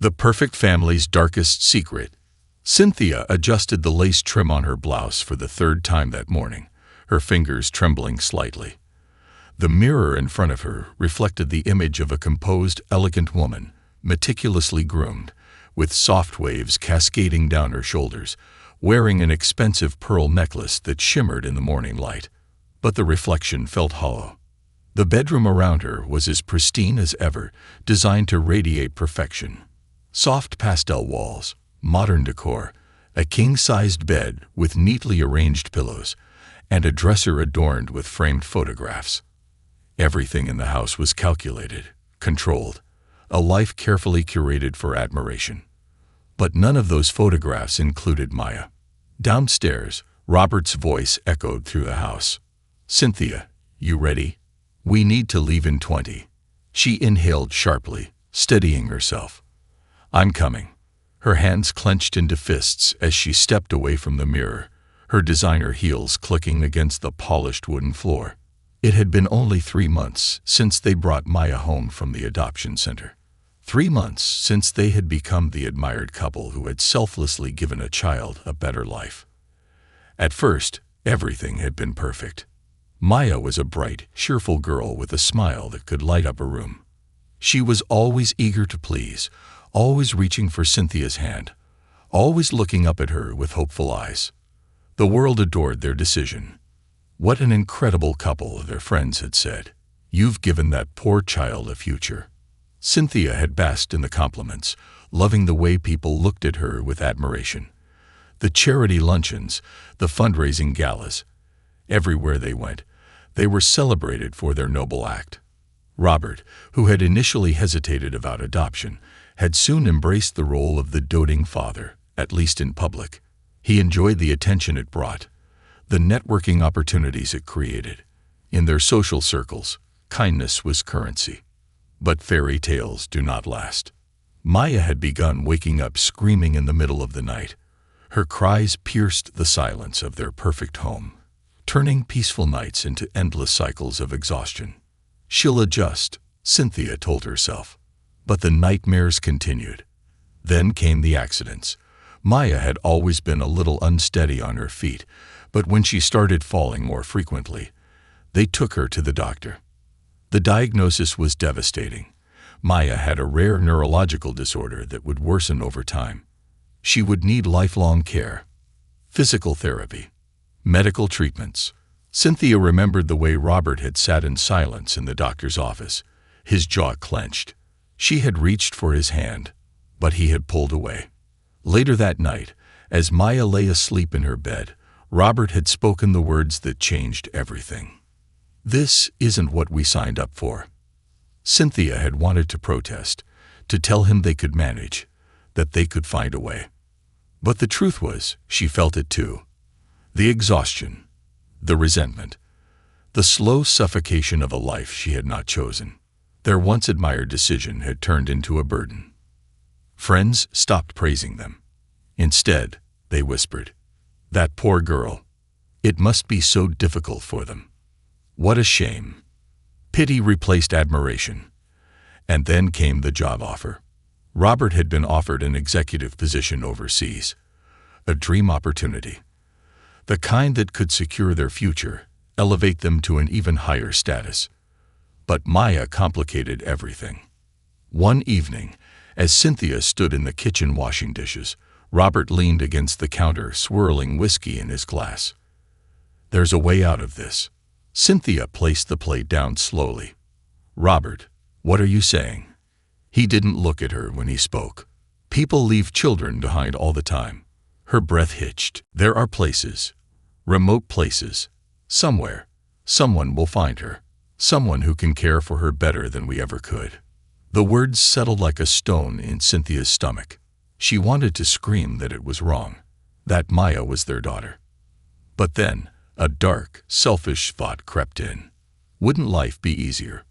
The perfect family's darkest secret. Cynthia adjusted the lace trim on her blouse for the third time that morning, her fingers trembling slightly. The mirror in front of her reflected the image of a composed, elegant woman, meticulously groomed, with soft waves cascading down her shoulders, wearing an expensive pearl necklace that shimmered in the morning light. But the reflection felt hollow. The bedroom around her was as pristine as ever, designed to radiate perfection. Soft pastel walls, modern decor, a king-sized bed with neatly arranged pillows, and a dresser adorned with framed photographs. Everything in the house was calculated, controlled, a life carefully curated for admiration. But none of those photographs included Maya. Downstairs, Robert's voice echoed through the house. "Cynthia, you ready? We need to leave in 20. She inhaled sharply, steadying herself. "I'm coming." Her hands clenched into fists as she stepped away from the mirror, her designer heels clicking against the polished wooden floor. It had been only 3 months since they brought Maya home from the adoption center. 3 months since they had become the admired couple who had selflessly given a child a better life. At first, everything had been perfect. Maya was a bright, cheerful girl with a smile that could light up a room. She was always eager to please, always reaching for Cynthia's hand, always looking up at her with hopeful eyes. The world adored their decision. "What an incredible couple," their friends had said. "You've given that poor child a future." Cynthia had basked in the compliments, loving the way people looked at her with admiration. The charity luncheons, the fundraising galas. Everywhere they went, they were celebrated for their noble act. Robert, who had initially hesitated about adoption, had soon embraced the role of the doting father, at least in public. He enjoyed the attention it brought, the networking opportunities it created. In their social circles, kindness was currency. But fairy tales do not last. Maya had begun waking up screaming in the middle of the night. Her cries pierced the silence of their perfect home, turning peaceful nights into endless cycles of exhaustion. "She'll adjust," Cynthia told herself. But the nightmares continued. Then came the accidents. Maya had always been a little unsteady on her feet, but when she started falling more frequently, they took her to the doctor. The diagnosis was devastating. Maya had a rare neurological disorder that would worsen over time. She would need lifelong care, physical therapy, medical treatments. Cynthia remembered the way Robert had sat in silence in the doctor's office, his jaw clenched. She had reached for his hand, but he had pulled away. Later that night, as Maya lay asleep in her bed, Robert had spoken the words that changed everything. "This isn't what we signed up for." Cynthia had wanted to protest, to tell him they could manage, that they could find a way. But the truth was, she felt it too. The exhaustion, the resentment, the slow suffocation of a life she had not chosen. Their once admired decision had turned into a burden. Friends stopped praising them. Instead, they whispered, "That poor girl. It must be so difficult for them. What a shame." Pity replaced admiration. And then came the job offer. Robert had been offered an executive position overseas, a dream opportunity, the kind that could secure their future, elevate them to an even higher status. But Maya complicated everything. One evening, as Cynthia stood in the kitchen washing dishes, Robert leaned against the counter, swirling whiskey in his glass. "There's a way out of this." Cynthia placed the plate down slowly. "Robert, what are you saying?" He didn't look at her when he spoke. "People leave children behind all the time." Her breath hitched. "There are places, remote places, somewhere. Someone will find her. Someone who can care for her better than we ever could." The words settled like a stone in Cynthia's stomach. She wanted to scream that it was wrong, that Maya was their daughter. But then, a dark, selfish thought crept in. Wouldn't life be easier?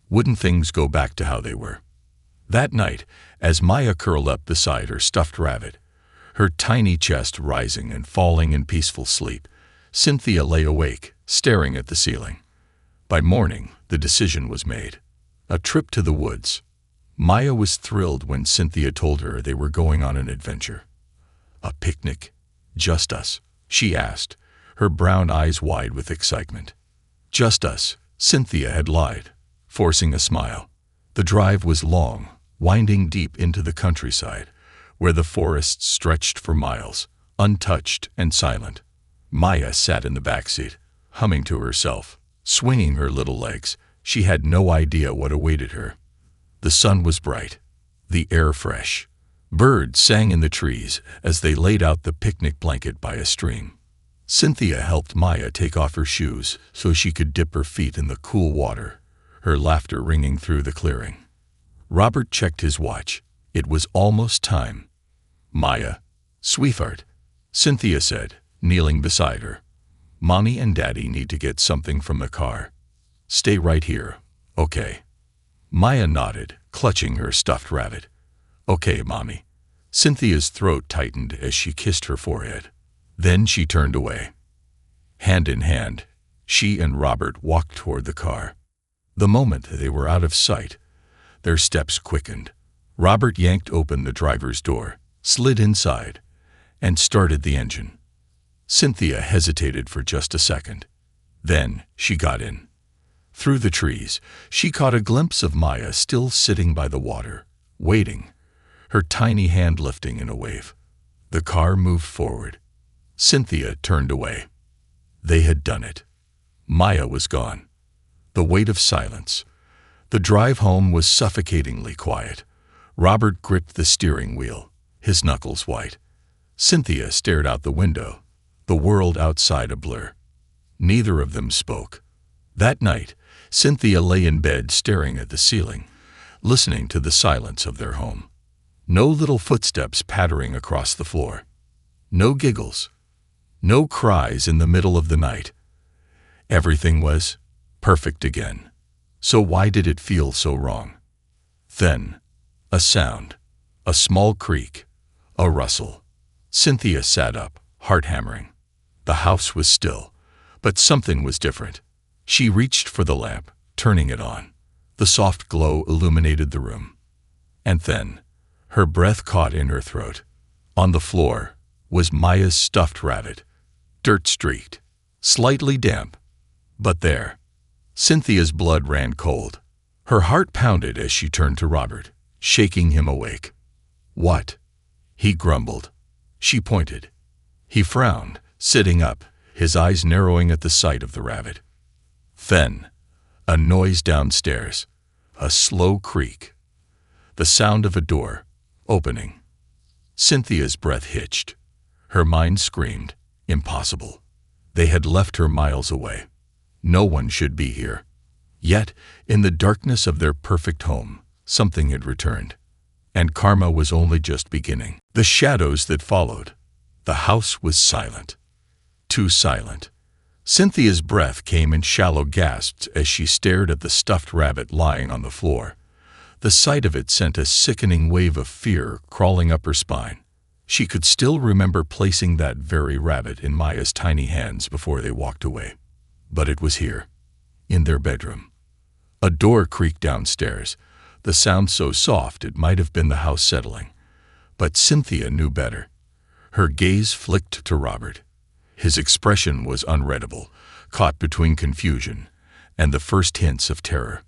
Wouldn't things go back to how they were? That night, as Maya curled up beside her stuffed rabbit, her tiny chest rising and falling in peaceful sleep, Cynthia lay awake, staring at the ceiling. By morning, the decision was made. A trip to the woods. Maya was thrilled when Cynthia told her they were going on an adventure. "A picnic? Just us?" she asked, her brown eyes wide with excitement. "Just us," Cynthia had lied, forcing a smile. The drive was long, winding deep into the countryside, where the forests stretched for miles, untouched and silent. Maya sat in the back seat, humming to herself, swinging her little legs. She had no idea what awaited her. The sun was bright, the air fresh. Birds sang in the trees as they laid out the picnic blanket by a stream. Cynthia helped Maya take off her shoes so she could dip her feet in the cool water, her laughter ringing through the clearing. Robert checked his watch. It was almost time. "Maya, sweetheart," Cynthia said, kneeling beside her. "Mommy and Daddy need to get something from the car. Stay right here, okay?" Maya nodded, clutching her stuffed rabbit. "Okay, Mommy." Cynthia's throat tightened as she kissed her forehead. Then she turned away. Hand in hand, she and Robert walked toward the car. The moment they were out of sight, their steps quickened. Robert yanked open the driver's door, slid inside, and started the engine. Cynthia hesitated for just a second. Then she got in. Through the trees, she caught a glimpse of Maya still sitting by the water, waiting, her tiny hand lifting in a wave. The car moved forward. Cynthia turned away. They had done it. Maya was gone. The weight of silence. The drive home was suffocatingly quiet. Robert gripped the steering wheel, his knuckles white. Cynthia stared out the window, the world outside a blur. Neither of them spoke. That night, Cynthia lay in bed staring at the ceiling, listening to the silence of their home. No little footsteps pattering across the floor. No giggles. No cries in the middle of the night. Everything was perfect again. So why did it feel so wrong? Then, a sound, a small creak, a rustle. Cynthia sat up, heart hammering. The house was still, but something was different. She reached for the lamp, turning it on. The soft glow illuminated the room. And then, her breath caught in her throat. On the floor was Maya's stuffed rabbit, dirt-streaked, slightly damp. But there, Cynthia's blood ran cold. Her heart pounded as she turned to Robert, shaking him awake. "What?" he grumbled. She pointed. He frowned, sitting up, his eyes narrowing at the sight of the rabbit. Then, a noise downstairs, a slow creak, the sound of a door opening. Cynthia's breath hitched. Her mind screamed, impossible. They had left her miles away. No one should be here. Yet, in the darkness of their perfect home, something had returned. And karma was only just beginning. The shadows that followed. The house was silent. Too silent. Cynthia's breath came in shallow gasps as she stared at the stuffed rabbit lying on the floor. The sight of it sent a sickening wave of fear crawling up her spine. She could still remember placing that very rabbit in Maya's tiny hands before they walked away. But it was here, in their bedroom. A door creaked downstairs, the sound so soft it might have been the house settling. But Cynthia knew better. Her gaze flicked to Robert. His expression was unreadable, caught between confusion and the first hints of terror.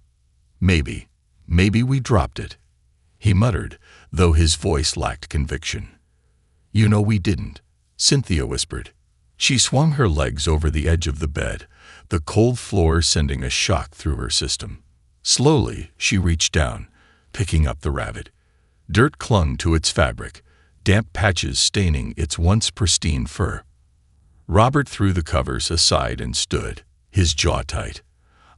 Maybe we dropped it," he muttered, though his voice lacked conviction. "You know we didn't," Cynthia whispered. She swung her legs over the edge of the bed, the cold floor sending a shock through her system. Slowly, she reached down, picking up the rabbit. Dirt clung to its fabric, damp patches staining its once pristine fur. Robert threw the covers aside and stood, his jaw tight.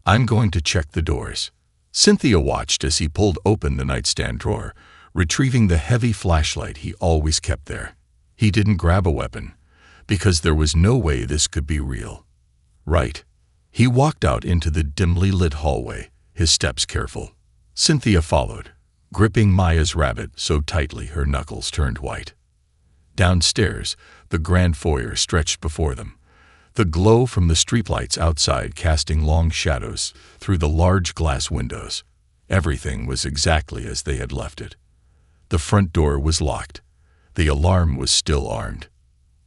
"I'm going to check the doors." Cynthia watched as he pulled open the nightstand drawer, retrieving the heavy flashlight he always kept there. He didn't grab a weapon, because there was no way this could be real. Right. He walked out into the dimly lit hallway, his steps careful. Cynthia followed, gripping Maya's rabbit so tightly her knuckles turned white. Downstairs, the grand foyer stretched before them, the glow from the streetlights outside casting long shadows through the large glass windows. Everything was exactly as they had left it. The front door was locked. The alarm was still armed.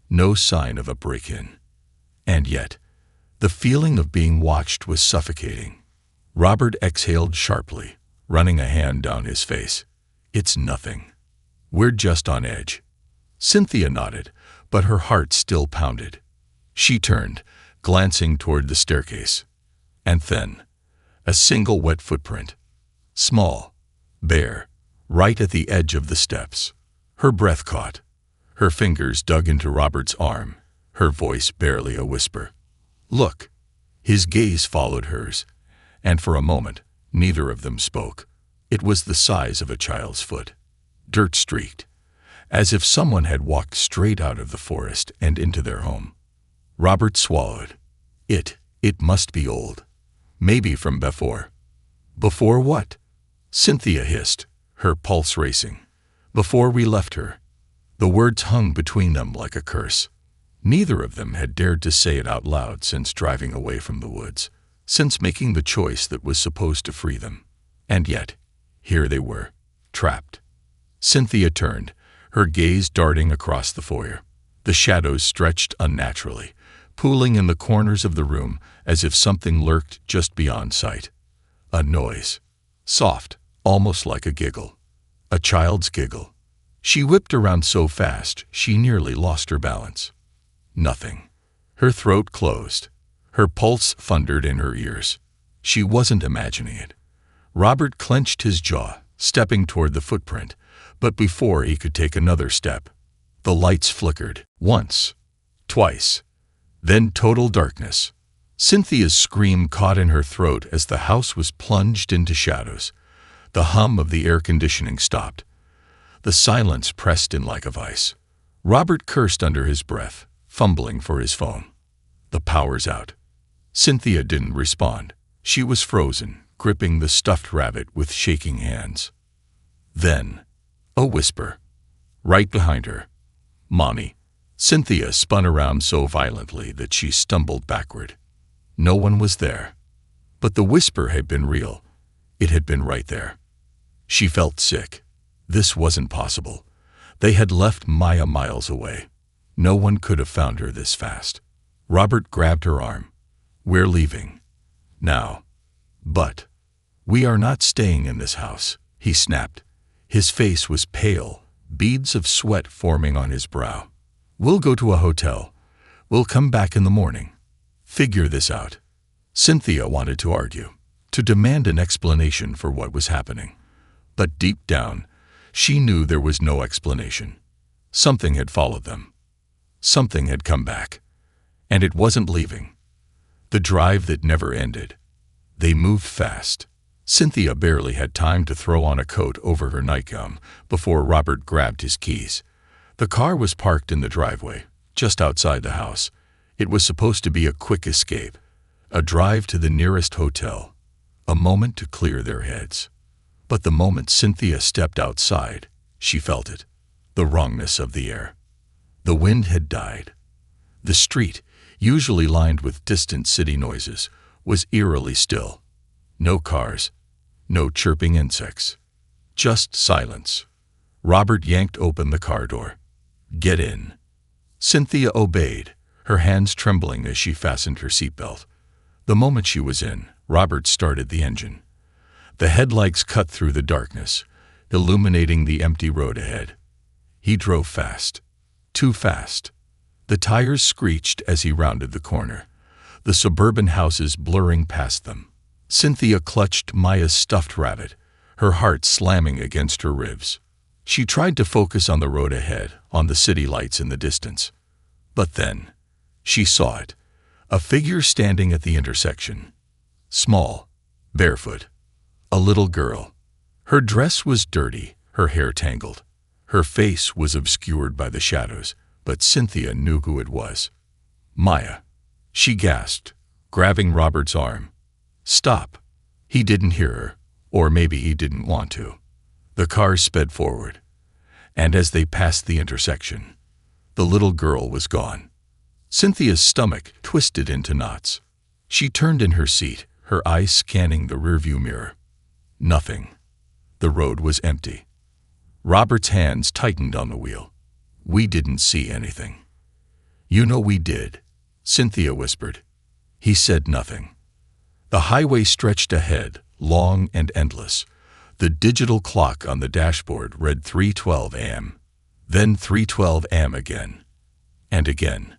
No sign of a break-in. And yet, the feeling of being watched was suffocating. Robert exhaled sharply, running a hand down his face. "It's nothing. We're just on edge." Cynthia nodded, but her heart still pounded. She turned, glancing toward the staircase. And then, a single wet footprint. Small, bare, right at the edge of the steps. Her breath caught. Her fingers dug into Robert's arm, her voice barely a whisper. "Look." His gaze followed hers, and for a moment, neither of them spoke. It was the size of a child's foot, dirt-streaked, as if someone had walked straight out of the forest and into their home. Robert swallowed. It must be old. Maybe from before. Before what? Cynthia hissed, her pulse racing. Before we left her. The words hung between them like a curse. Neither of them had dared to say it out loud since driving away from the woods, since making the choice that was supposed to free them. And yet, here they were, trapped. Cynthia turned, her gaze darting across the foyer. The shadows stretched unnaturally, pooling in the corners of the room as if something lurked just beyond sight. A noise. Soft, almost like a giggle. A child's giggle. She whipped around so fast she nearly lost her balance. Nothing. Her throat closed. Her pulse thundered in her ears. She wasn't imagining it. Robert clenched his jaw, stepping toward the footprint, but before he could take another step, the lights flickered, once, twice, then total darkness. Cynthia's scream caught in her throat as the house was plunged into shadows. The hum of the air conditioning stopped. The silence pressed in like a vice. Robert cursed under his breath, fumbling for his phone. The power's out. Cynthia didn't respond. She was frozen, gripping the stuffed rabbit with shaking hands. Then, a whisper. Right behind her. "Mommy." Cynthia spun around so violently that she stumbled backward. No one was there. But the whisper had been real. It had been right there. She felt sick. This wasn't possible. They had left Maya miles away. No one could have found her this fast. Robert grabbed her arm. "We're leaving. Now." "But we are not staying in this house," he snapped. His face was pale, beads of sweat forming on his brow. "We'll go to a hotel. We'll come back in the morning. Figure this out." Cynthia wanted to argue, to demand an explanation for what was happening. But deep down, she knew there was no explanation. Something had followed them. Something had come back. And it wasn't leaving. The drive that never ended. They moved fast. Cynthia barely had time to throw on a coat over her nightgown before Robert grabbed his keys. The car was parked in the driveway, just outside the house. It was supposed to be a quick escape, a drive to the nearest hotel, a moment to clear their heads. But the moment Cynthia stepped outside, she felt it, the wrongness of the air. The wind had died. The street, usually lined with distant city noises, was eerily still. No cars, no chirping insects, just silence. Robert yanked open the car door. "Get in." Cynthia obeyed, her hands trembling as she fastened her seatbelt. The moment she was in, Robert started the engine. The headlights cut through the darkness, illuminating the empty road ahead. He drove fast. Too fast. The tires screeched as he rounded the corner, the suburban houses blurring past them. Cynthia clutched Maya's stuffed rabbit, her heart slamming against her ribs. She tried to focus on the road ahead, on the city lights in the distance. But then, she saw it, a figure standing at the intersection. Small, barefoot, a little girl. Her dress was dirty, her hair tangled. Her face was obscured by the shadows, but Cynthia knew who it was. "Maya," she gasped, grabbing Robert's arm. "Stop." He didn't hear her, or maybe he didn't want to. The car sped forward, and as they passed the intersection, the little girl was gone. Cynthia's stomach twisted into knots. She turned in her seat, her eyes scanning the rearview mirror. Nothing. The road was empty. Robert's hands tightened on the wheel. We didn't see anything. You know we did, Cynthia whispered. He said nothing. The highway stretched ahead, long and endless. The digital clock on the dashboard read 3:12 a.m., then 3:12 a.m. again, and again,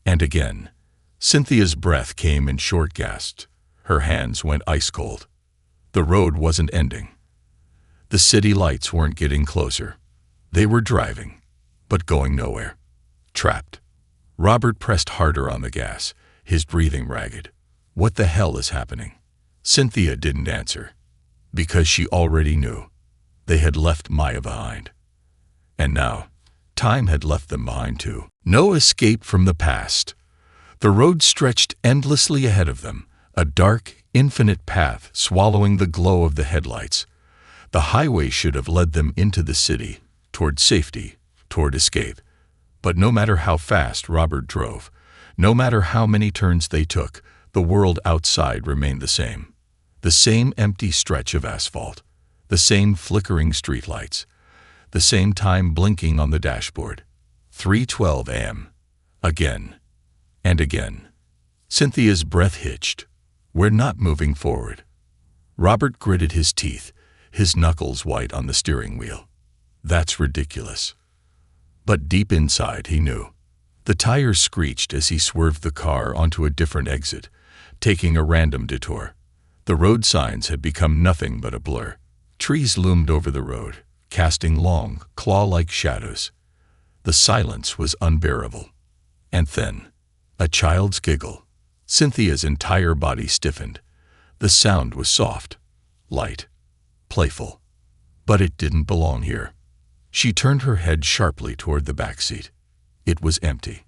and again. Cynthia's breath came in short gasps. Her hands went ice-cold. The road wasn't ending. The city lights weren't getting closer. They were driving, but going nowhere. Trapped. Robert pressed harder on the gas, his breathing ragged. What the hell is happening? Cynthia didn't answer, because she already knew. They had left Maya behind. And now, time had left them behind too. No escape from the past. The road stretched endlessly ahead of them, a dark, infinite path swallowing the glow of the headlights. The highway should have led them into the city, toward safety, toward escape. But no matter how fast Robert drove, no matter how many turns they took, the world outside remained the same. The same empty stretch of asphalt, the same flickering streetlights, the same time blinking on the dashboard. 3:12 a.m. Again and again. Cynthia's breath hitched. We're not moving forward. Robert gritted his teeth, his knuckles white on the steering wheel. That's ridiculous. But deep inside he knew. The tires screeched as he swerved the car onto a different exit, taking a random detour. The road signs had become nothing but a blur. Trees loomed over the road, casting long, claw-like shadows. The silence was unbearable. And then, a child's giggle. Cynthia's entire body stiffened. The sound was soft, light, playful. But it didn't belong here. She turned her head sharply toward the back seat. It was empty.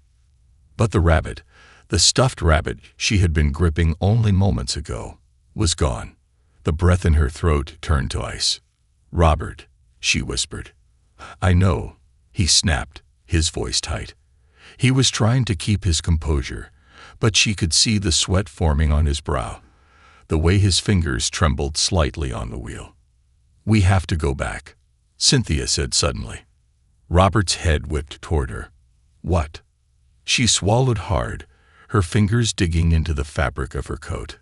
But the rabbit, the stuffed rabbit she had been gripping only moments ago, was gone. The breath in her throat turned to ice. "Robert," she whispered. "I know," he snapped, his voice tight. He was trying to keep his composure, but she could see the sweat forming on his brow, the way his fingers trembled slightly on the wheel. "We have to go back," Cynthia said suddenly. Robert's head whipped toward her. "What?" She swallowed hard, her fingers digging into the fabric of her coat.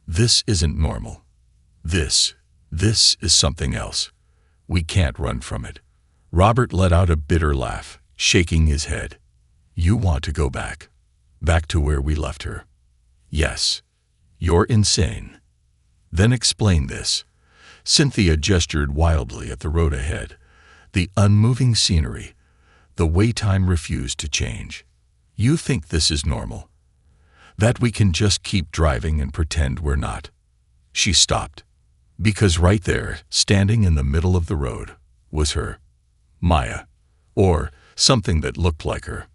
"This isn't normal. This is something else. We can't run from it." Robert let out a bitter laugh, shaking his head. "You want to go back? Back to where we left her?" "Yes. You're insane." "Then explain this." Cynthia gestured wildly at the road ahead, the unmoving scenery, the way time refused to change. "You think this is normal? That we can just keep driving and pretend we're not?" She stopped, because right there, standing in the middle of the road, was her, Maya, or something that looked like her.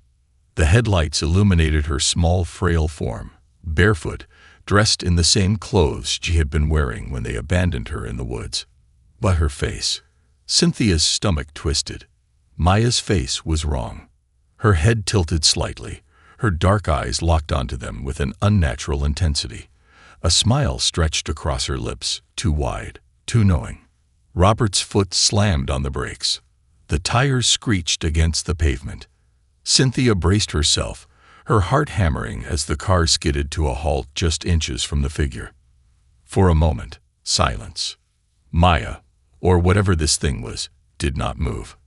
The headlights illuminated her small, frail form, barefoot, dressed in the same clothes she had been wearing when they abandoned her in the woods. But her face, Cynthia's stomach twisted. Maya's face was wrong. Her head tilted slightly, her dark eyes locked onto them with an unnatural intensity. A smile stretched across her lips, too wide, too knowing. Robert's foot slammed on the brakes. The tires screeched against the pavement. Cynthia braced herself, her heart hammering as the car skidded to a halt just inches from the figure. For a moment, silence. Maya, or whatever this thing was, did not move.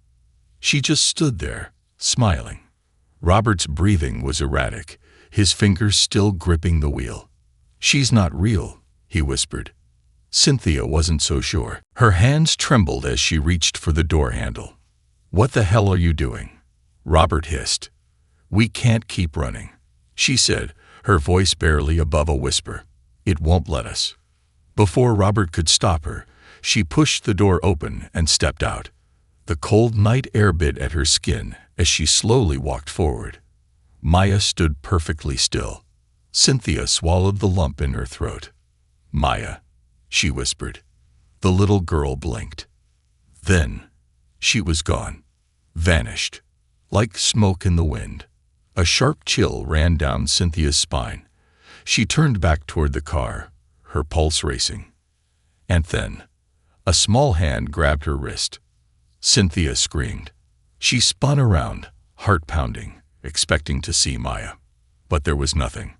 She just stood there, smiling. Robert's breathing was erratic, his fingers still gripping the wheel. "She's not real," he whispered. Cynthia wasn't so sure. Her hands trembled as she reached for the door handle. "What the hell are you doing?" Robert hissed. "We can't keep running," she said, her voice barely above a whisper. "It won't let us." Before Robert could stop her, she pushed the door open and stepped out. The cold night air bit at her skin as she slowly walked forward. Maya stood perfectly still. Cynthia swallowed the lump in her throat. "Maya," she whispered. The little girl blinked. Then, she was gone, vanished, like smoke in the wind. A sharp chill ran down Cynthia's spine. She turned back toward the car, her pulse racing. And then, A small hand grabbed her wrist. Cynthia screamed. She spun around, heart pounding, expecting to see Maya. But there was nothing.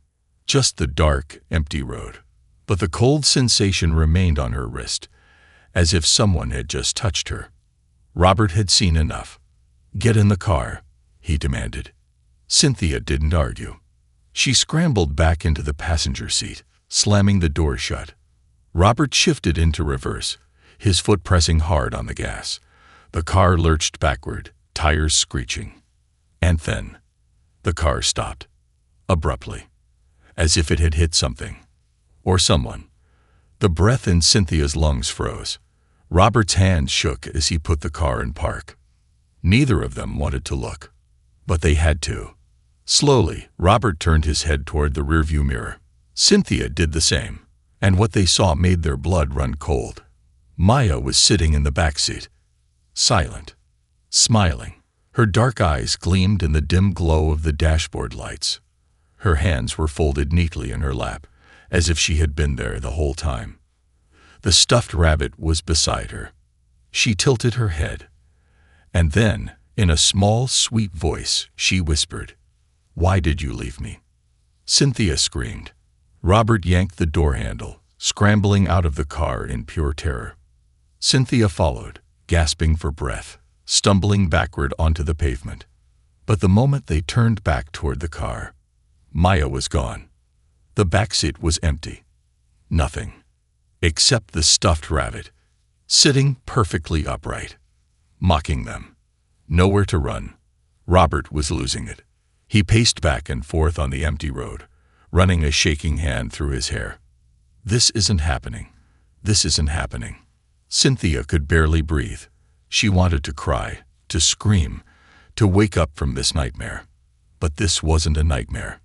Just the dark, empty road. But the cold sensation remained on her wrist, as if someone had just touched her. Robert had seen enough. "Get in the car," he demanded. Cynthia didn't argue. She scrambled back into the passenger seat, slamming the door shut. Robert shifted into reverse, his foot pressing hard on the gas. The car lurched backward, tires screeching. And then, the car stopped. Abruptly. As if it had hit something. Or someone. The breath in Cynthia's lungs froze. Robert's hand shook as he put the car in park. Neither of them wanted to look. But they had to. Slowly, Robert turned his head toward the rearview mirror. Cynthia did the same. And what they saw made their blood run cold. Maya was sitting in the back seat. Silent. Smiling. Her dark eyes gleamed in the dim glow of the dashboard lights. Her hands were folded neatly in her lap, as if she had been there the whole time. The stuffed rabbit was beside her. She tilted her head. And then, in a small, sweet voice, she whispered, "Why did you leave me?" Cynthia screamed. Robert yanked the door handle, scrambling out of the car in pure terror. Cynthia followed, gasping for breath, stumbling backward onto the pavement. But the moment they turned back toward the car, Maya was gone. The backseat was empty. Nothing. Except the stuffed rabbit, sitting perfectly upright, mocking them. Nowhere to run. Robert was losing it. He paced back and forth on the empty road, running a shaking hand through his hair. This isn't happening. This isn't happening. Cynthia could barely breathe. She wanted to cry, to scream, to wake up from this nightmare. But this wasn't a nightmare.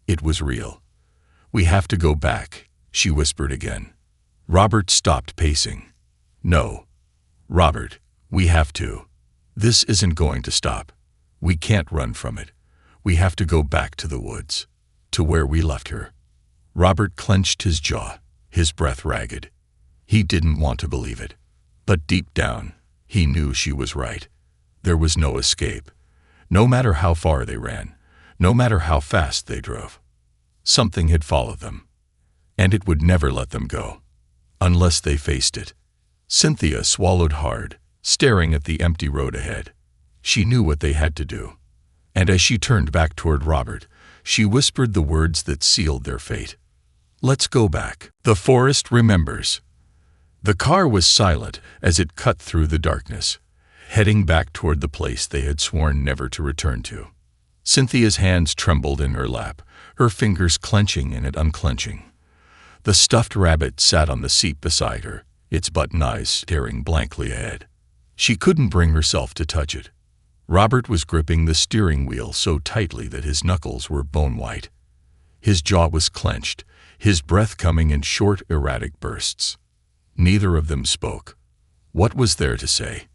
It was real. "We have to go back," she whispered again. Robert stopped pacing. "No. Robert, we have to. This isn't going to stop. We can't run from it. We have to go back to the woods, to where we left her." Robert clenched his jaw, his breath ragged. He didn't want to believe it. But deep down, he knew she was right. There was no escape. No matter how far they ran, no matter how fast they drove. Something had followed them. And it would never let them go. Unless they faced it. Cynthia swallowed hard, staring at the empty road ahead. She knew what they had to do. And as she turned back toward Robert, she whispered the words that sealed their fate. "Let's go back. The forest remembers." The car was silent as it cut through the darkness, heading back toward the place they had sworn never to return to. Cynthia's hands trembled in her lap, her fingers clenching and unclenching. The stuffed rabbit sat on the seat beside her, its button eyes staring blankly ahead. She couldn't bring herself to touch it. Robert was gripping the steering wheel so tightly that his knuckles were bone white. His jaw was clenched, his breath coming in short, erratic bursts. Neither of them spoke. What was there to say?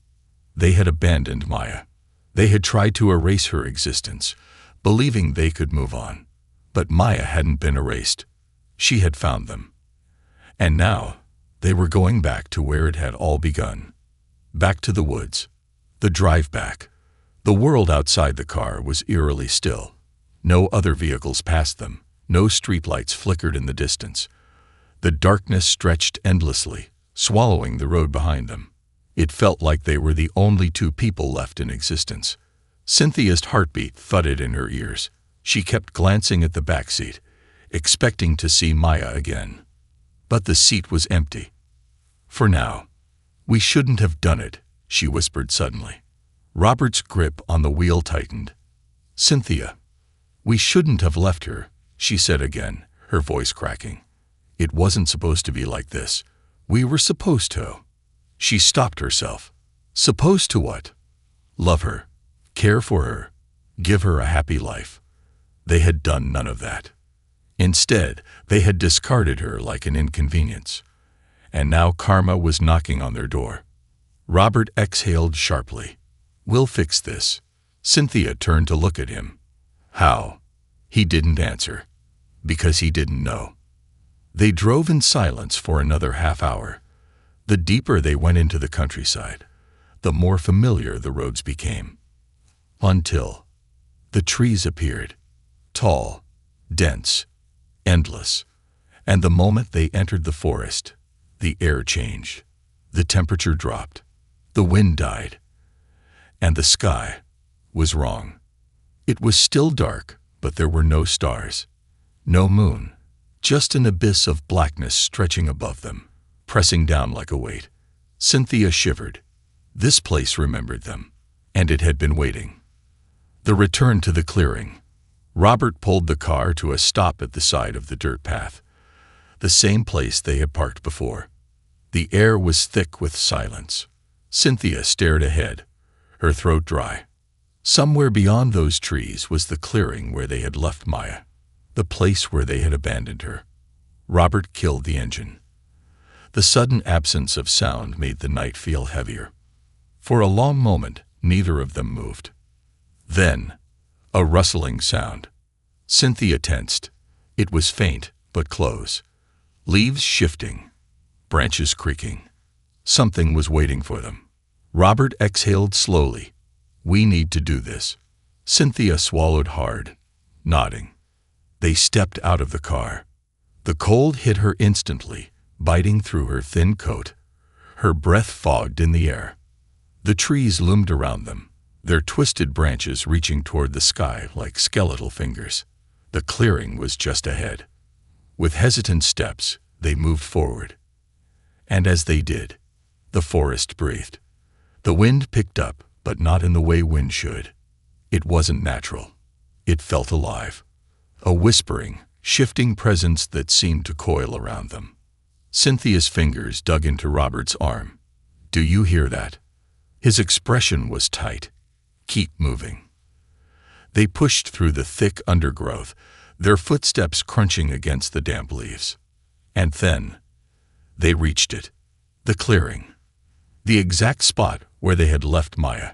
They had abandoned Maya. They had tried to erase her existence, believing they could move on. But Maya hadn't been erased. She had found them. And now, they were going back to where it had all begun. Back to the woods. The drive back. The world outside the car was eerily still. No other vehicles passed them. No streetlights flickered in the distance. The darkness stretched endlessly, swallowing the road behind them. It felt like they were the only two people left in existence. Cynthia's heartbeat thudded in her ears. She kept glancing at the back seat, expecting to see Maya again. But the seat was empty. For now. "We shouldn't have done it," she whispered suddenly. Robert's grip on the wheel tightened. "Cynthia, we shouldn't have left her," she said again, her voice cracking. "It wasn't supposed to be like this. We were supposed to." She stopped herself. Supposed to what? Love her, care for her, give her a happy life. They had done none of that. Instead, they had discarded her like an inconvenience. And now karma was knocking on their door. Robert exhaled sharply. "We'll fix this." Cynthia turned to look at him. How? He didn't answer. Because he didn't know. They drove in silence for another half hour. The deeper they went into the countryside, the more familiar the roads became. Until the trees appeared, tall, dense, endless, and the moment they entered the forest, the air changed, the temperature dropped, the wind died, and the sky was wrong. It was still dark, but there were no stars, no moon, just an abyss of blackness stretching above them, pressing down like a weight. Cynthia shivered. This place remembered them, and it had been waiting. The return to the clearing. Robert pulled the car to a stop at the side of the dirt path, the same place they had parked before. The air was thick with silence. Cynthia stared ahead, her throat dry. Somewhere beyond those trees was the clearing where they had left Maya, the place where they had abandoned her. Robert killed the engine. The sudden absence of sound made the night feel heavier. For a long moment, neither of them moved. Then, a rustling sound. Cynthia tensed. It was faint, but close. Leaves shifting, branches creaking. Something was waiting for them. Robert exhaled slowly. We need to do this. Cynthia swallowed hard, nodding. They stepped out of the car. The cold hit her instantly, biting through her thin coat. Her breath fogged in the air. The trees loomed around them, their twisted branches reaching toward the sky like skeletal fingers. The clearing was just ahead. With hesitant steps, they moved forward. And as they did, the forest breathed. The wind picked up, but not in the way wind should. It wasn't natural. It felt alive. A whispering, shifting presence that seemed to coil around them. Cynthia's fingers dug into Robert's arm. Do you hear that? His expression was tight. Keep moving. They pushed through the thick undergrowth, their footsteps crunching against the damp leaves. And then, they reached it. The clearing. The exact spot where they had left Maya.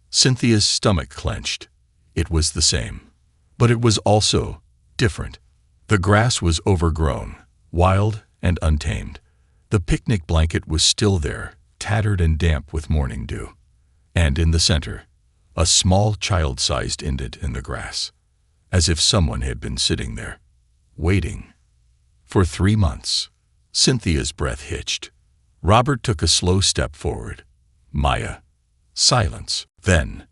Cynthia's stomach clenched. It was the same. But it was also different. The grass was overgrown, wild and untamed. The picnic blanket was still there, tattered and damp with morning dew. And in the center, a small child-sized indent in the grass, as if someone had been sitting there, waiting. For 3 months, Cynthia's breath hitched. Robert took a slow step forward. Maya. Silence. Then,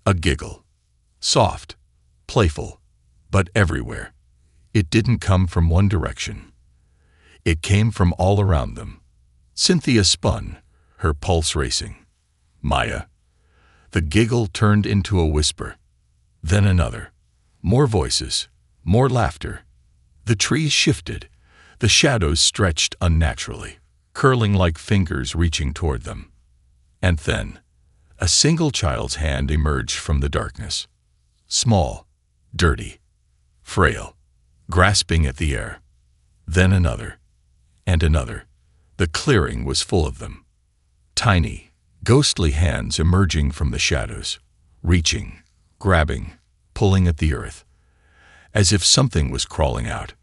a giggle. Soft, playful, but everywhere. It didn't come from one direction. It came from all around them. Cynthia spun, her pulse racing. Maya. The giggle turned into a whisper. Then another. More voices, more laughter. The trees shifted. The shadows stretched unnaturally, curling like fingers reaching toward them. And then, a single child's hand emerged from the darkness. Small, dirty, frail, grasping at the air. Then another, and another. The clearing was full of them. Tiny, ghostly hands emerging from the shadows, reaching, grabbing, pulling at the earth, as if something was crawling out.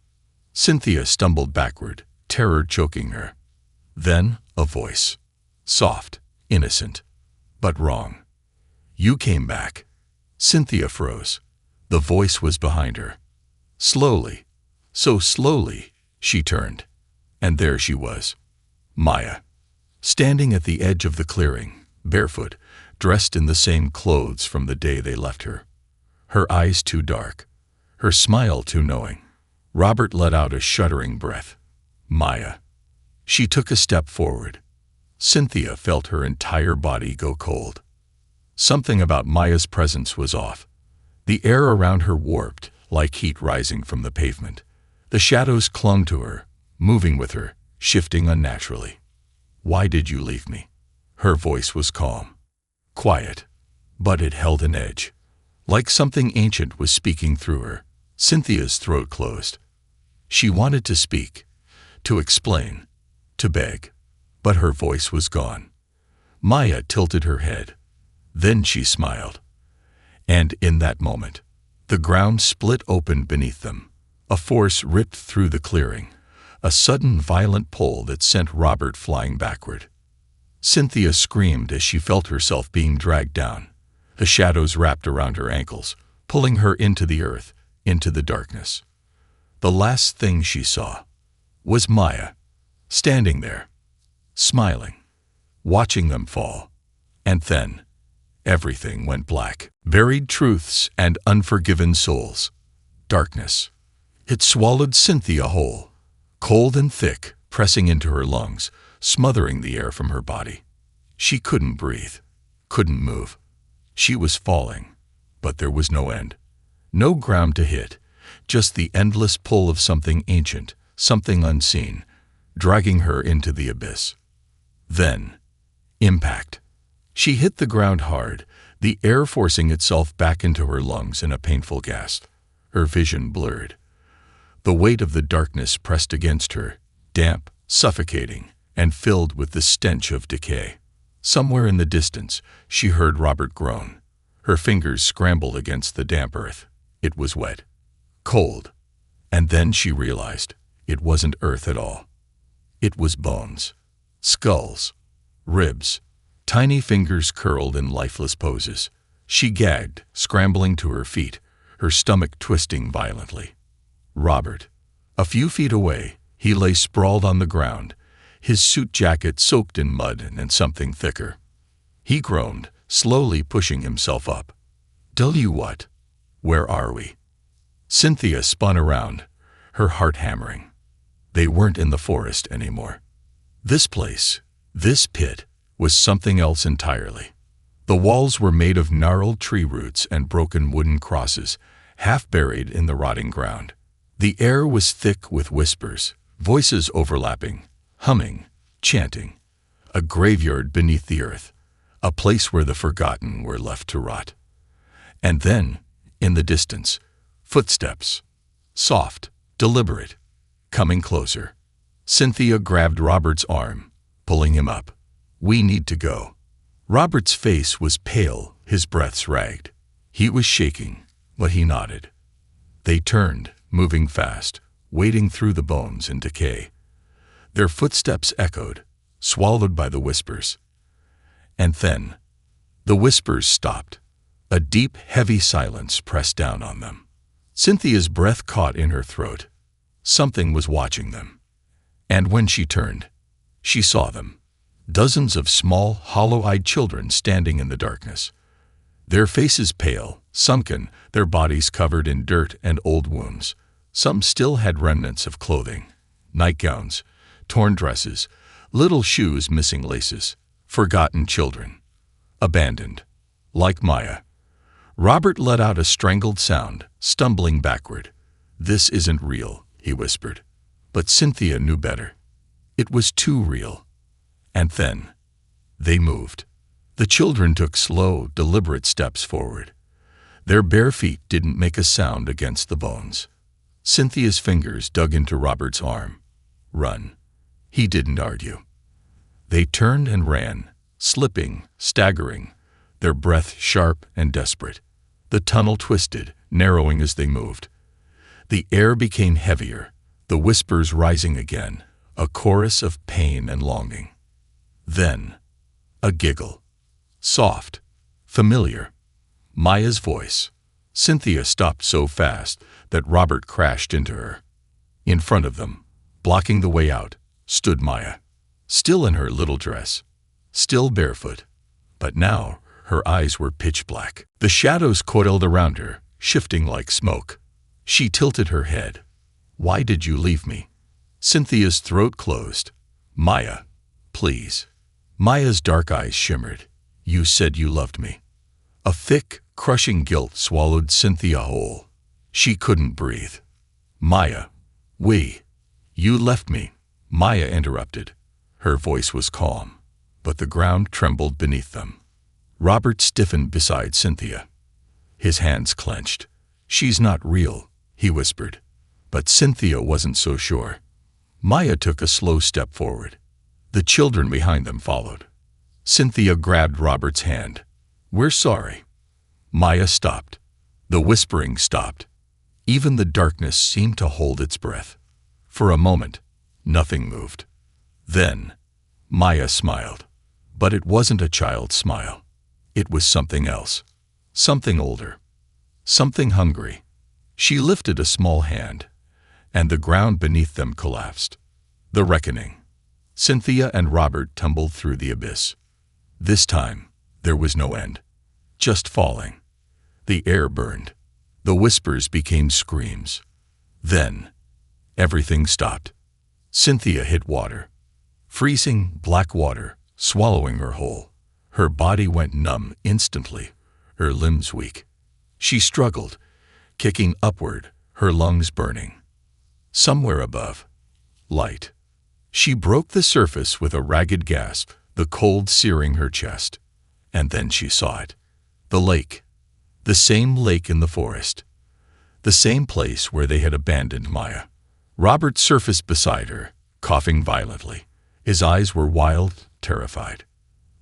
Cynthia stumbled backward, terror choking her. Then a voice. Soft, innocent, but wrong. You came back. Cynthia froze. The voice was behind her. Slowly, so slowly, she turned. And there she was. Maya. Standing at the edge of the clearing, barefoot, dressed in the same clothes from the day they left her. Her eyes too dark, her smile too knowing. Robert let out a shuddering breath. Maya. She took a step forward. Cynthia felt her entire body go cold. Something about Maya's presence was off. The air around her warped, like heat rising from the pavement. The shadows clung to her, moving with her, shifting unnaturally. Why did you leave me? Her voice was calm, quiet, but it held an edge. Like something ancient was speaking through her. Cynthia's throat closed. She wanted to speak, to explain, to beg, but her voice was gone. Maya tilted her head. Then she smiled. And in that moment, the ground split open beneath them. A force ripped through the clearing, a sudden violent pull that sent Robert flying backward. Cynthia screamed as she felt herself being dragged down. The shadows wrapped around her ankles, pulling her into the earth, into the darkness. The last thing she saw was Maya, standing there, smiling, watching them fall. And then, everything went black. Buried truths and unforgiven souls. Darkness. It swallowed Cynthia whole, cold and thick, pressing into her lungs, smothering the air from her body. She couldn't breathe, couldn't move. She was falling, but there was no end. No ground to hit, just the endless pull of something ancient, something unseen, dragging her into the abyss. Then, impact. She hit the ground hard, the air forcing itself back into her lungs in a painful gasp. Her vision blurred. The weight of the darkness pressed against her, damp, suffocating, and filled with the stench of decay. Somewhere in the distance, she heard Robert groan. Her fingers scrambled against the damp earth. It was wet, cold. And then she realized it wasn't earth at all. It was bones, skulls, ribs, tiny fingers curled in lifeless poses. She gagged, scrambling to her feet, her stomach twisting violently. Robert. A few feet away, he lay sprawled on the ground, his suit jacket soaked in mud and something thicker. He groaned, slowly pushing himself up. "Tell you what, where are we?" Cynthia spun around, her heart hammering. They weren't in the forest anymore. This place, this pit, was something else entirely. The walls were made of gnarled tree roots and broken wooden crosses, half buried in the rotting ground. The air was thick with whispers, voices overlapping, humming, chanting. A graveyard beneath the earth, a place where the forgotten were left to rot. And then, in the distance, footsteps, soft, deliberate, coming closer. Cynthia grabbed Robert's arm, pulling him up. "We need to go." Robert's face was pale, his breath ragged. He was shaking, but he nodded. They turned, moving fast, wading through the bones and decay. Their footsteps echoed, swallowed by the whispers. And then, the whispers stopped. A deep, heavy silence pressed down on them. Cynthia's breath caught in her throat. Something was watching them. And when she turned, she saw them. Dozens of small, hollow-eyed children standing in the darkness. Their faces pale, sunken, their bodies covered in dirt and old wounds. Some still had remnants of clothing, nightgowns, torn dresses, little shoes missing laces. Forgotten children. Abandoned. Like Maya. Robert let out a strangled sound, stumbling backward. "This isn't real," he whispered. But Cynthia knew better. It was too real. And then, they moved. The children took slow, deliberate steps forward. Their bare feet didn't make a sound against the bones. Cynthia's fingers dug into Robert's arm. "Run." He didn't argue. They turned and ran, slipping, staggering, their breath sharp and desperate. The tunnel twisted, narrowing as they moved. The air became heavier, the whispers rising again, a chorus of pain and longing. Then, a giggle. Soft, familiar. Maya's voice. Cynthia stopped so fast that Robert crashed into her. In front of them, blocking the way out, stood Maya. Still in her little dress, still barefoot, but now her eyes were pitch black. The shadows coiled around her, shifting like smoke. She tilted her head. "Why did you leave me?" Cynthia's throat closed. "Maya, please." Maya's dark eyes shimmered. "You said you loved me." A thick, crushing guilt swallowed Cynthia whole. She couldn't breathe. "Maya, you left me," Maya interrupted. Her voice was calm, but the ground trembled beneath them. Robert stiffened beside Cynthia. His hands clenched. "She's not real," he whispered. But Cynthia wasn't so sure. Maya took a slow step forward. The children behind them followed. Cynthia grabbed Robert's hand. "We're sorry." Maya stopped. The whispering stopped. Even the darkness seemed to hold its breath. For a moment, nothing moved. Then, Maya smiled. But it wasn't a child's smile. It was something else. Something older. Something hungry. She lifted a small hand, and the ground beneath them collapsed. The reckoning. Cynthia and Robert tumbled through the abyss. This time, there was no end. Just falling. The air burned. The whispers became screams. Then, everything stopped. Cynthia hit water. Freezing, black water, swallowing her whole. Her body went numb instantly, her limbs weak. She struggled, kicking upward, her lungs burning. Somewhere above, light. She broke the surface with a ragged gasp, the cold searing her chest. And then she saw it. The lake. The same lake in the forest. The same place where they had abandoned Maya. Robert surfaced beside her, coughing violently. His eyes were wild, terrified.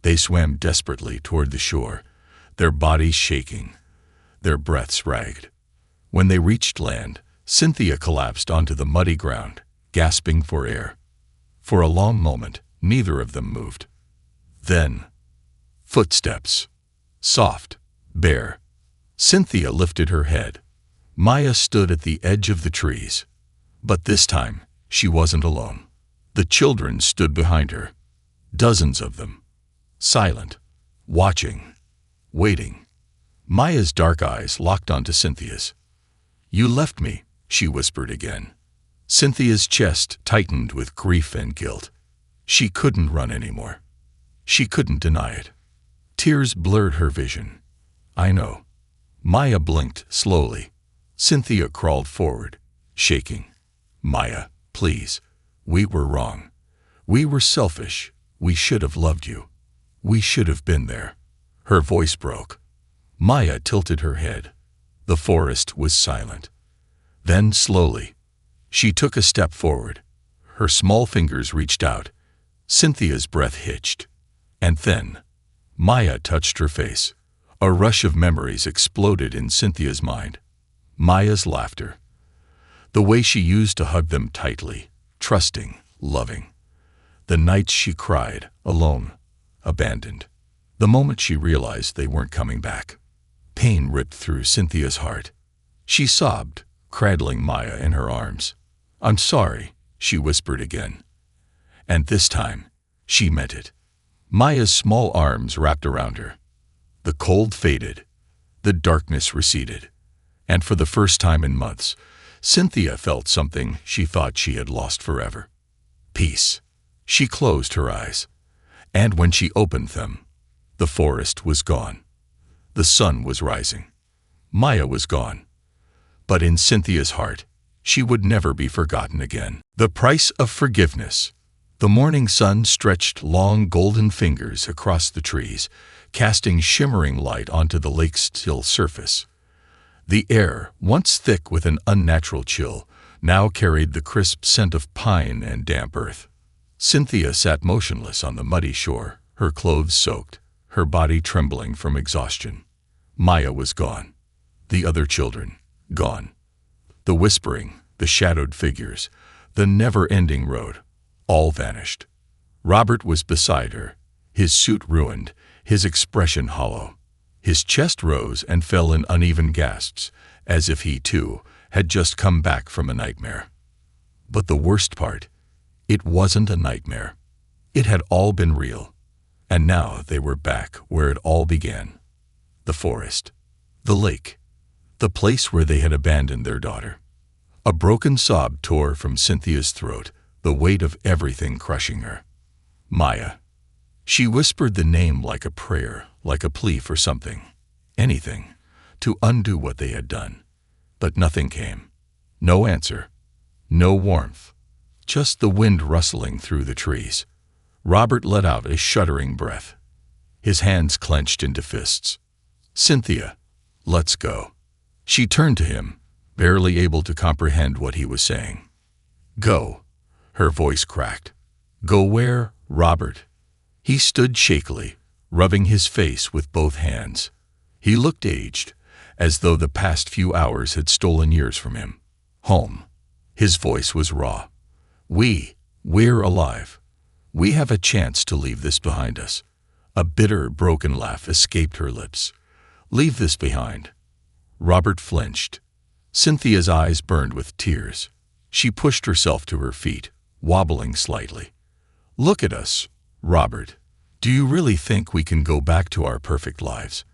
They swam desperately toward the shore, their bodies shaking, their breaths ragged. When they reached land, Cynthia collapsed onto the muddy ground, gasping for air. For a long moment, neither of them moved. Then, footsteps. Soft, bare. Cynthia lifted her head. Maya stood at the edge of the trees. But this time, she wasn't alone. The children stood behind her. Dozens of them. Silent. Watching. Waiting. Maya's dark eyes locked onto Cynthia's. "You left me," she whispered again. Cynthia's chest tightened with grief and guilt. She couldn't run anymore. She couldn't deny it. Tears blurred her vision. "I know." Maya blinked slowly. Cynthia crawled forward, shaking. "Maya, please. We were wrong. We were selfish. We should have loved you. We should have been there." Her voice broke. Maya tilted her head. The forest was silent. Then, slowly, she took a step forward. Her small fingers reached out. Cynthia's breath hitched. And then, Maya touched her face. A rush of memories exploded in Cynthia's mind. Maya's laughter. The way she used to hug them tightly, trusting, loving. The nights she cried, alone, abandoned. The moment she realized they weren't coming back. Pain ripped through Cynthia's heart. She sobbed, cradling Maya in her arms. "I'm sorry," she whispered again. And this time, she meant it. Maya's small arms wrapped around her. The cold faded. The darkness receded. And for the first time in months, Cynthia felt something she thought she had lost forever. Peace. She closed her eyes. And when she opened them, the forest was gone. The sun was rising. Maya was gone. But in Cynthia's heart, she would never be forgotten again. The price of forgiveness. The morning sun stretched long golden fingers across the trees, casting shimmering light onto the lake's still surface. The air, once thick with an unnatural chill, now carried the crisp scent of pine and damp earth. Cynthia sat motionless on the muddy shore, her clothes soaked, her body trembling from exhaustion. Maya was gone. The other children, gone. The whispering, the shadowed figures, the never-ending road, all vanished. Robert was beside her, his suit ruined, his expression hollow. His chest rose and fell in uneven gasps, as if he, too, had just come back from a nightmare. But the worst part, it wasn't a nightmare. It had all been real. And now they were back where it all began. The forest. The lake. The place where they had abandoned their daughter. A broken sob tore from Cynthia's throat, the weight of everything crushing her. Maya. She whispered the name like a prayer, like a plea for something, anything, to undo what they had done. But nothing came. No answer. No warmth. Just the wind rustling through the trees. Robert let out a shuddering breath. His hands clenched into fists. "Cynthia, let's go." She turned to him, barely able to comprehend what he was saying. "Go." Her voice cracked. "Go where, Robert?" He stood shakily, rubbing his face with both hands. He looked aged, as though the past few hours had stolen years from him. "Home." His voice was raw. We're alive. We have a chance to leave this behind us. A bitter, broken laugh escaped her lips. "Leave this behind." Robert flinched. Cynthia's eyes burned with tears. She pushed herself to her feet, wobbling slightly. "Look at us, Robert. Do you really think we can go back to our perfect lives?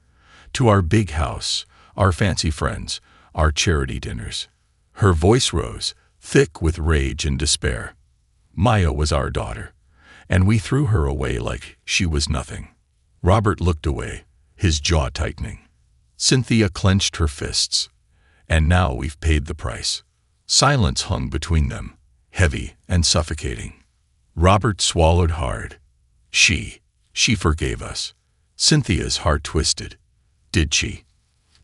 To our big house, our fancy friends, our charity dinners?" Her voice rose, thick with rage and despair. "Maya was our daughter, and we threw her away like she was nothing." Robert looked away, his jaw tightening. Cynthia clenched her fists. "And now we've paid the price." Silence hung between them, heavy and suffocating. Robert swallowed hard. She forgave us. Cynthia's heart twisted. Did she?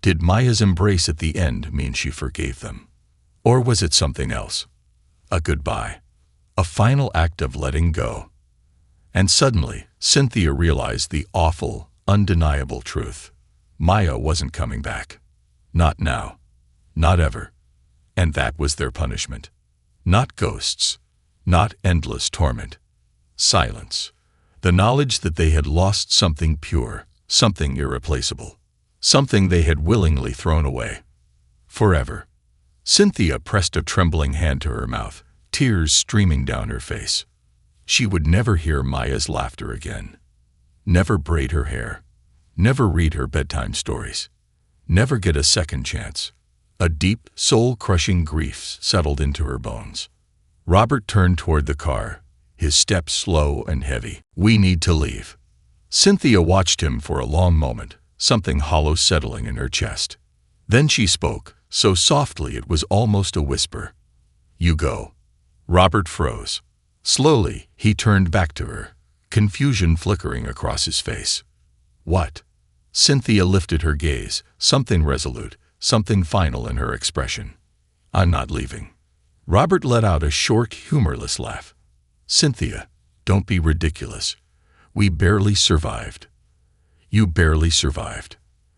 Did Maya's embrace at the end mean she forgave them? Or was it something else? A goodbye. A final act of letting go. And suddenly, Cynthia realized the awful, undeniable truth. Maya wasn't coming back. Not now. Not ever. And that was their punishment. Not ghosts. Not endless torment. Silence. The knowledge that they had lost something pure, something irreplaceable. Something they had willingly thrown away. Forever. Cynthia pressed a trembling hand to her mouth, tears streaming down her face. She would never hear Maya's laughter again. Never braid her hair. Never read her bedtime stories. Never get a second chance. A deep, soul-crushing grief settled into her bones. Robert turned toward the car, his steps slow and heavy. "We need to leave." Cynthia watched him for a long moment, something hollow settling in her chest. Then she spoke, so softly it was almost a whisper. "You go." Robert froze. Slowly, he turned back to her, confusion flickering across his face. "What?" Cynthia lifted her gaze, something resolute, something final in her expression. "I'm not leaving." Robert let out a short, humorless laugh. "Cynthia, don't be ridiculous. We barely survived." "You barely survived."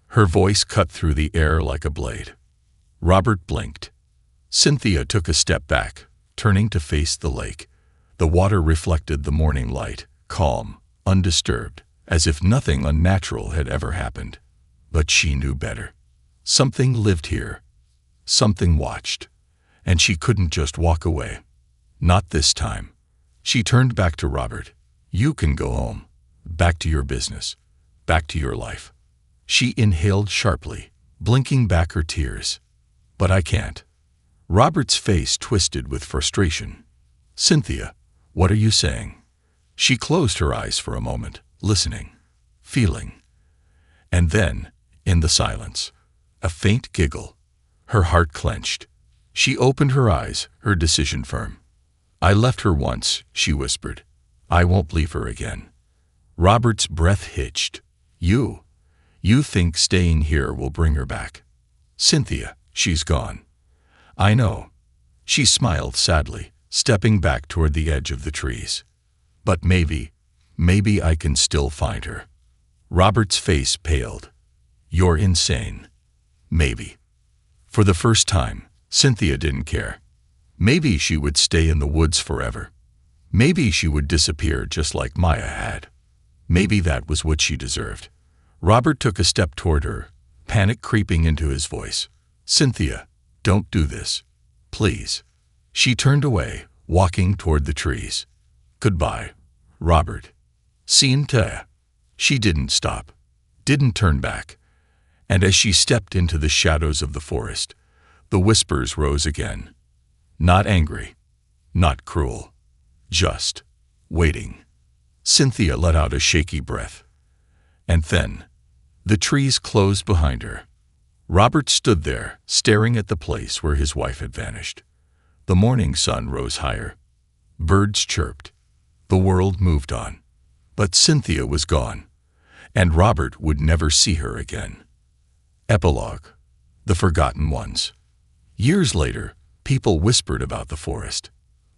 Her voice cut through the air like a blade. Robert blinked. Cynthia took a step back, turning to face the lake. The water reflected the morning light, calm, undisturbed, as if nothing unnatural had ever happened. But she knew better. Something lived here. Something watched. And she couldn't just walk away. Not this time. She turned back to Robert. "You can go home. Back to your business. Back to your life." She inhaled sharply, blinking back her tears. "But I can't." Robert's face twisted with frustration. "Cynthia, what are you saying?" She closed her eyes for a moment, listening, feeling. And then, in the silence, a faint giggle. Her heart clenched. She opened her eyes, her decision firm. "I left her once," she whispered. "I won't leave her again." Robert's breath hitched. You think staying here will bring her back?" "Cynthia, she's gone." "I know." She smiled sadly, stepping back toward the edge of the trees. "But maybe I can still find her." Robert's face paled. "You're insane." "Maybe." For the first time, Cynthia didn't care. Maybe she would stay in the woods forever. Maybe she would disappear just like Maya had. Maybe that was what she deserved. Robert took a step toward her, panic creeping into his voice. "Cynthia, don't do this. Please." She turned away, walking toward the trees. "Goodbye, Robert." Cynthia. She didn't stop, didn't turn back. And as she stepped into the shadows of the forest, the whispers rose again. Not angry, not cruel, just waiting. Cynthia let out a shaky breath. And then, the trees closed behind her. Robert stood there, staring at the place where his wife had vanished. The morning sun rose higher. Birds chirped. The world moved on. But Cynthia was gone, and Robert would never see her again. Epilogue. The Forgotten Ones. Years later, people whispered about the forest,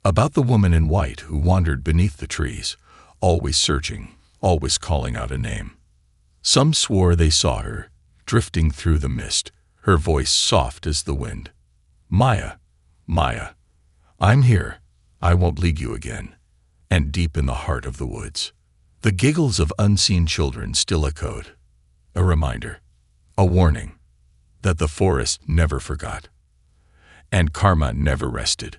about the woman in white who wandered beneath the trees, always searching, always calling out a name. Some swore they saw her, drifting through the mist, her voice soft as the wind. "Maya, Maya, I'm here. I won't leave you again." And deep in the heart of the woods, The giggles of unseen children still echoed, a reminder, a warning, that the forest never forgot, and karma never rested.